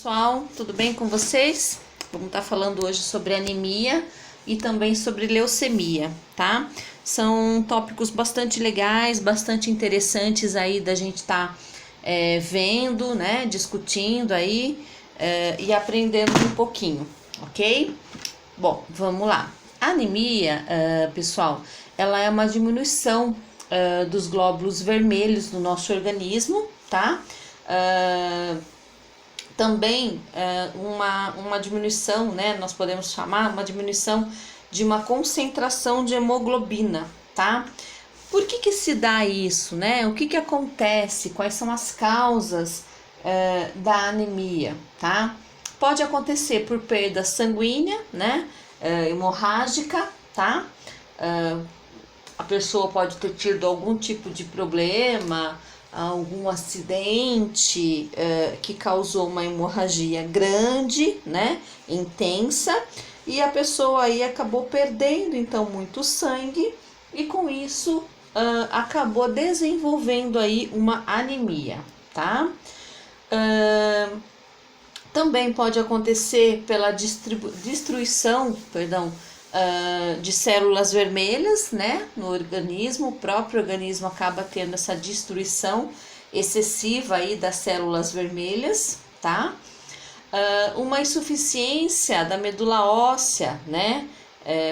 Pessoal, tudo bem com vocês? Vamos estar falando hoje sobre anemia e também sobre leucemia, tá? São tópicos bastante legais, bastante interessantes aí da gente estar vendo, né, discutindo aí e aprendendo um pouquinho, ok? Bom, vamos lá. A anemia, pessoal, ela é uma diminuição dos glóbulos vermelhos no nosso organismo, tá? Também uma diminuição, né? Nós podemos chamar uma diminuição de uma concentração de hemoglobina, tá? Por que se dá isso, né? O que acontece? Quais são as causas da anemia, tá? Pode acontecer por perda sanguínea, né? Hemorrágica, tá? A pessoa pode ter tido algum tipo de problema, algum acidente que causou uma hemorragia grande, né, intensa, e a pessoa aí acabou perdendo então muito sangue e com isso acabou desenvolvendo aí uma anemia, tá? Também pode acontecer pela destruição, de células vermelhas, né, no organismo. O próprio organismo acaba tendo essa destruição excessiva aí das células vermelhas, tá? Uma insuficiência da medula óssea, né?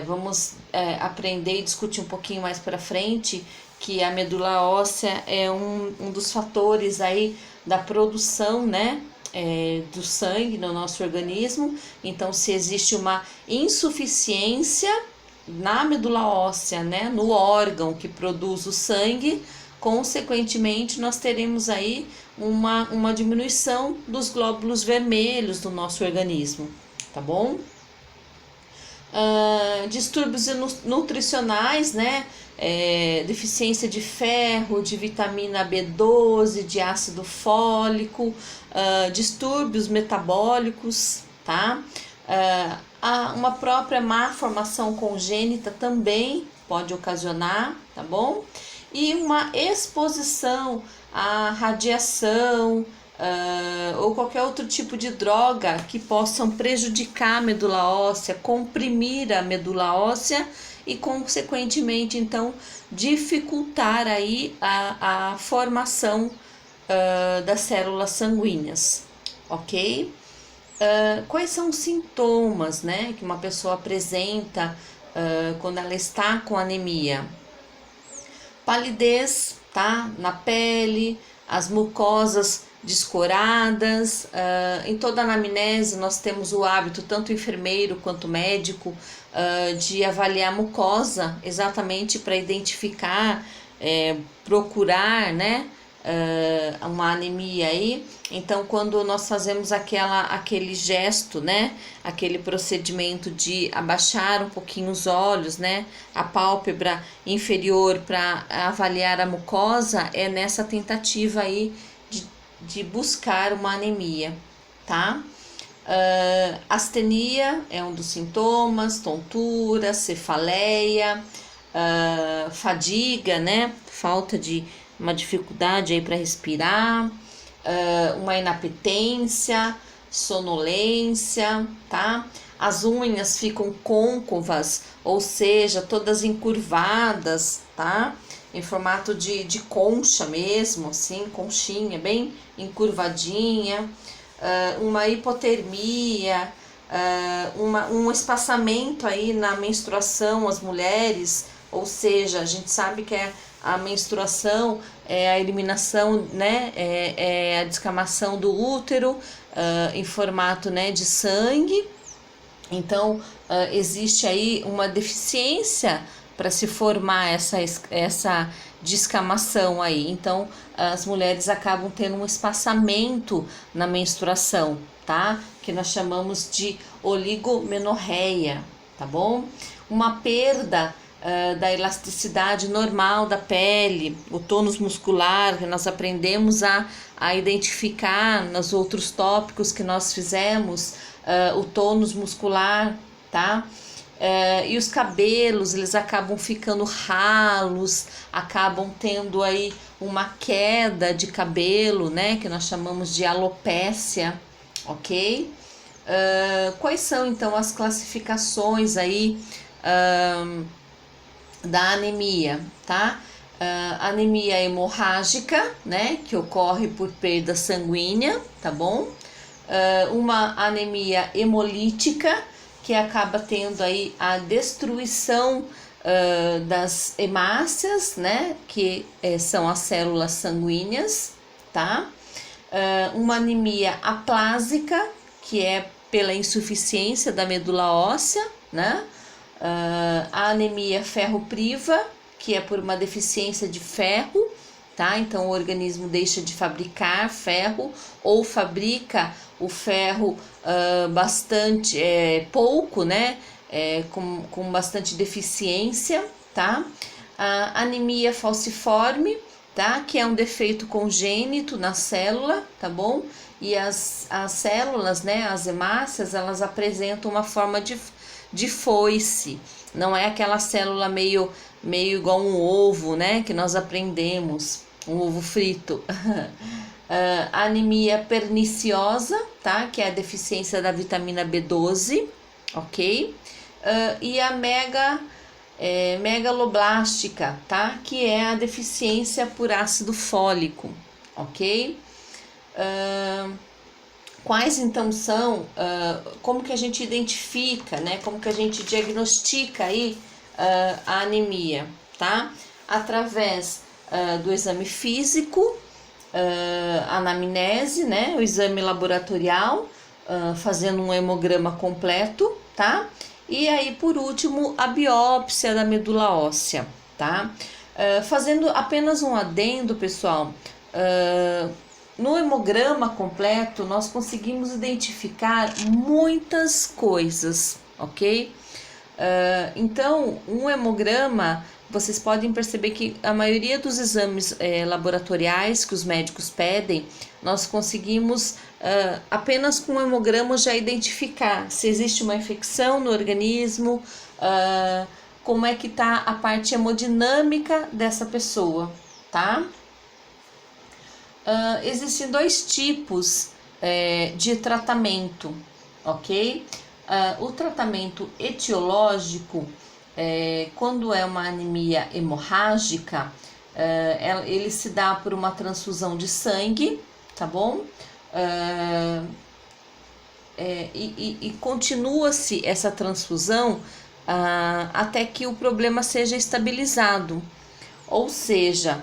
Vamos aprender e discutir um pouquinho mais para frente que a medula óssea é um dos fatores aí da produção, né, do sangue no nosso organismo. Então, se existe uma insuficiência na medula óssea, né, no órgão que produz o sangue, consequentemente nós teremos aí uma diminuição dos glóbulos vermelhos do nosso organismo, tá bom? Distúrbios nutricionais, né? Deficiência de ferro, de vitamina B12, de ácido fólico, distúrbios metabólicos, tá? Uma própria má formação congênita também pode ocasionar, tá bom? E uma exposição à radiação, ou qualquer outro tipo de droga que possam prejudicar a medula óssea, comprimir a medula óssea e consequentemente então dificultar aí a formação das células sanguíneas, ok? Quais são os sintomas, né, que uma pessoa apresenta quando ela está com anemia? Palidez, tá, na pele, as mucosas descoradas. Em toda a anamnese nós temos o hábito, tanto o enfermeiro quanto o médico, de avaliar a mucosa exatamente para identificar, procurar, né, uma anemia aí. Então, quando nós fazemos aquele gesto, né, aquele procedimento de abaixar um pouquinho os olhos, né, a pálpebra inferior para avaliar a mucosa, é nessa tentativa aí de buscar uma anemia, tá? Astenia é um dos sintomas, tontura, cefaleia, fadiga, né? Falta de uma dificuldade aí para respirar, uma inapetência, sonolência, tá? As unhas ficam côncavas, ou seja, todas encurvadas, tá? Em formato de concha mesmo, assim, conchinha, bem encurvadinha, uma hipotermia, um espaçamento aí na menstruação, as mulheres, ou seja, a gente sabe que a menstruação é a eliminação, né, é a descamação do útero em formato, né, de sangue. Então, existe aí uma deficiência para se formar essa descamação aí. Então, as mulheres acabam tendo um espaçamento na menstruação, tá? Que nós chamamos de oligomenorreia, tá bom? Uma perda da elasticidade normal da pele, o tônus muscular, que nós aprendemos a identificar nos outros tópicos que nós fizemos, o tônus muscular, tá? E os cabelos, eles acabam ficando ralos, acabam tendo aí uma queda de cabelo, né, que nós chamamos de alopécia, ok? Quais são então as classificações aí da anemia, tá? Anemia hemorrágica, né, que ocorre por perda sanguínea, tá bom? Uma anemia hemolítica, que acaba tendo aí a destruição das hemácias, né, que são as células sanguíneas, tá? Uma anemia aplásica, que é pela insuficiência da medula óssea, né? A anemia ferropriva, que é por uma deficiência de ferro, tá? Então o organismo deixa de fabricar ferro ou fabrica o ferro bastante pouco, né? Com bastante deficiência, tá? A anemia falciforme, tá? Que é um defeito congênito na célula, tá bom? E as células, né? As hemácias, elas apresentam uma forma de foice. Não é aquela célula meio igual um ovo, né? Que nós aprendemos, um ovo frito. A anemia perniciosa, tá? Que é a deficiência da vitamina B12, ok? E a megaloblástica, tá? Que é a deficiência por ácido fólico, ok? Quais então são, como que a gente identifica, né? Como que a gente diagnostica aí a anemia, tá? Através do exame físico, anamnese, né? O exame laboratorial, fazendo um hemograma completo, tá? E aí, por último, a biópsia da medula óssea, tá? Fazendo apenas um adendo, pessoal, no hemograma completo, nós conseguimos identificar muitas coisas, ok? Então, um hemograma, vocês podem perceber que a maioria dos exames laboratoriais que os médicos pedem, nós conseguimos apenas com o hemograma já identificar se existe uma infecção no organismo, como é que está a parte hemodinâmica dessa pessoa, tá? Existem dois tipos de tratamento, ok? O tratamento etiológico, quando é uma anemia hemorrágica, ele se dá por uma transfusão de sangue, tá bom? E continua-se essa transfusão até que o problema seja estabilizado, ou seja,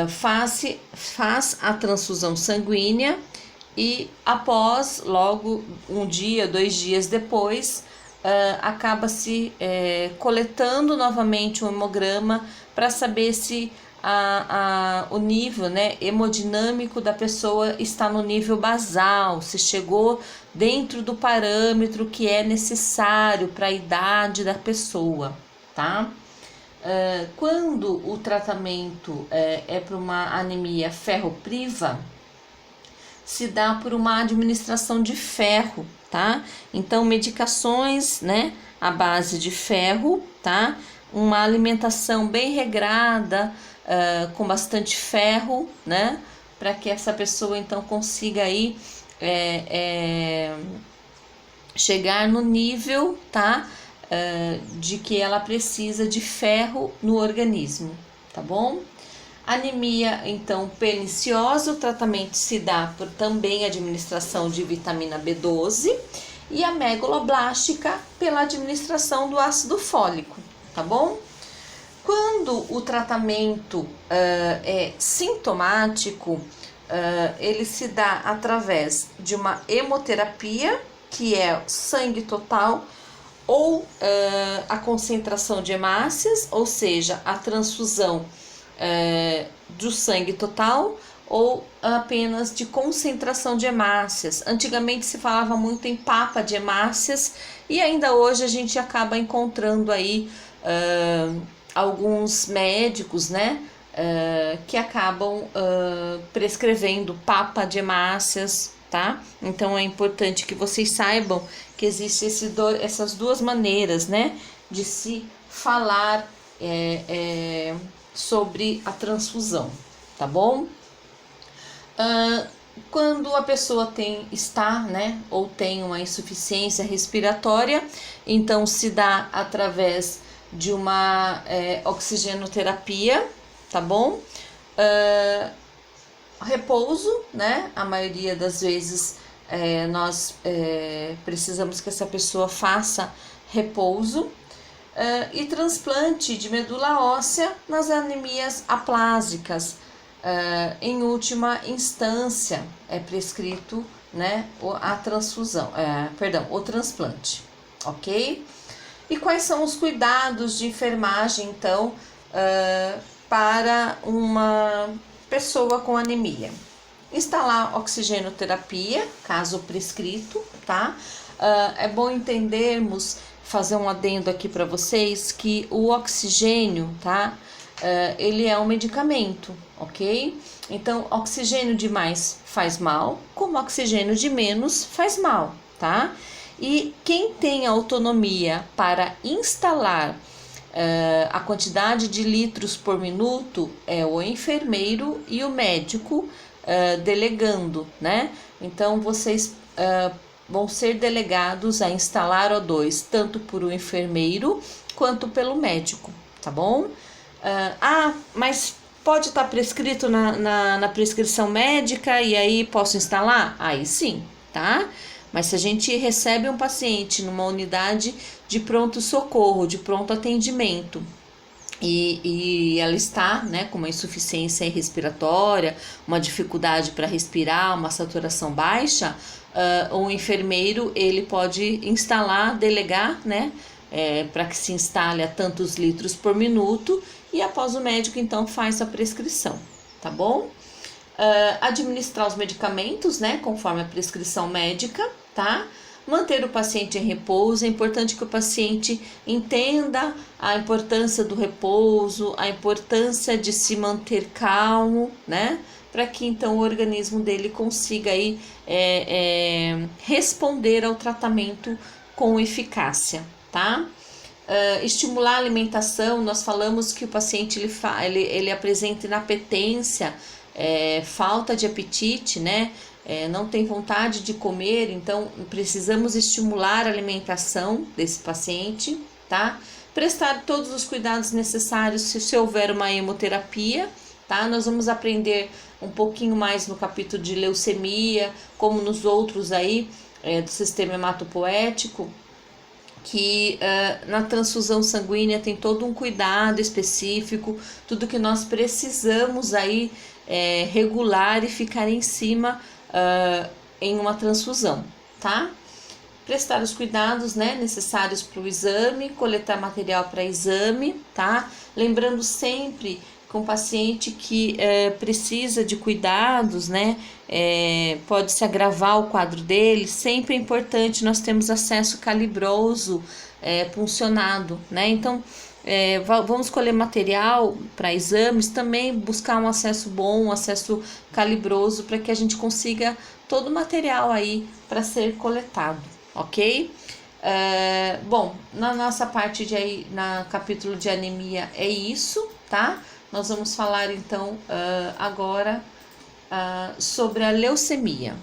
faz a transfusão sanguínea e após, logo um dia, 2 dias depois, acaba-se coletando novamente um hemograma para saber se o nível, né, hemodinâmico da pessoa está no nível basal, se chegou dentro do parâmetro que é necessário para a idade da pessoa, tá? Quando o tratamento é para uma anemia ferropriva, se dá por uma administração de ferro, tá? Então, medicações, né, à base de ferro, tá? Uma alimentação bem regrada, com bastante ferro, né? Para que essa pessoa, então, consiga aí chegar no nível, tá? De que ela precisa de ferro no organismo, tá bom? Anemia, então, perniciosa, o tratamento se dá por também administração de vitamina B12 e a megaloblástica pela administração do ácido fólico, tá bom? Quando o tratamento é sintomático, ele se dá através de uma hemoterapia, que é sangue total, ou a concentração de hemácias, ou seja, a transfusão do sangue total, ou apenas de concentração de hemácias. Antigamente se falava muito em papa de hemácias e ainda hoje a gente acaba encontrando aí alguns médicos, né, que acabam prescrevendo papa de hemácias, tá? Então é importante que vocês saibam que existem essas duas maneiras, né, de se falar sobre a transfusão, tá bom? Quando a pessoa está, né, ou tem uma insuficiência respiratória, então se dá através de uma oxigenoterapia, tá bom? Repouso, né? A maioria das vezes nós precisamos que essa pessoa faça repouso. E transplante de medula óssea nas anemias aplásicas. Em última instância, é prescrito, né, a transfusão, o transplante, ok? E quais são os cuidados de enfermagem, então, para uma pessoa com anemia? Instalar oxigenoterapia, caso prescrito, tá? É bom entendermos, fazer um adendo aqui para vocês, que o oxigênio, tá? Ele é um medicamento, ok? Então, oxigênio demais faz mal, como oxigênio de menos faz mal, tá? E quem tem autonomia para instalar a quantidade de litros por minuto é o enfermeiro e o médico delegando, né? Então, vocês vão ser delegados a instalar O2, tanto por o enfermeiro quanto pelo médico, tá bom? Mas pode estar prescrito na prescrição médica e aí posso instalar? Aí sim, tá? Mas se a gente recebe um paciente numa unidade de pronto-socorro, de pronto atendimento, e ela está, né, com uma insuficiência respiratória, uma dificuldade para respirar, uma saturação baixa, o enfermeiro ele pode instalar, delegar, né, para que se instale a tantos litros por minuto e após o médico então faz a prescrição, tá bom? Administrar os medicamentos, né, conforme a prescrição médica, tá? Manter o paciente em repouso, é importante que o paciente entenda a importância do repouso, a importância de se manter calmo, né? Para que então o organismo dele consiga aí, responder ao tratamento com eficácia, tá? Estimular a alimentação, nós falamos que o paciente ele apresenta inapetência, falta de apetite, né? Não tem vontade de comer, então precisamos estimular a alimentação desse paciente, tá? Prestar todos os cuidados necessários se houver uma hemoterapia, tá? Nós vamos aprender um pouquinho mais no capítulo de leucemia, como nos outros aí do sistema hematopoético, que na transfusão sanguínea tem todo um cuidado específico, tudo que nós precisamos aí regular e ficar em cima em uma transfusão, tá? Prestar os cuidados, né, necessários para o exame, coletar material para exame, tá? Lembrando sempre que um paciente que precisa de cuidados, né, pode se agravar o quadro dele, sempre é importante nós termos acesso calibroso, puncionado, né? Então, vamos colher material para exames, também buscar um acesso bom, um acesso calibroso, para que a gente consiga todo o material aí para ser coletado, ok? Bom, na nossa parte na capítulo de anemia é isso, tá? Nós vamos falar então agora sobre a leucemia.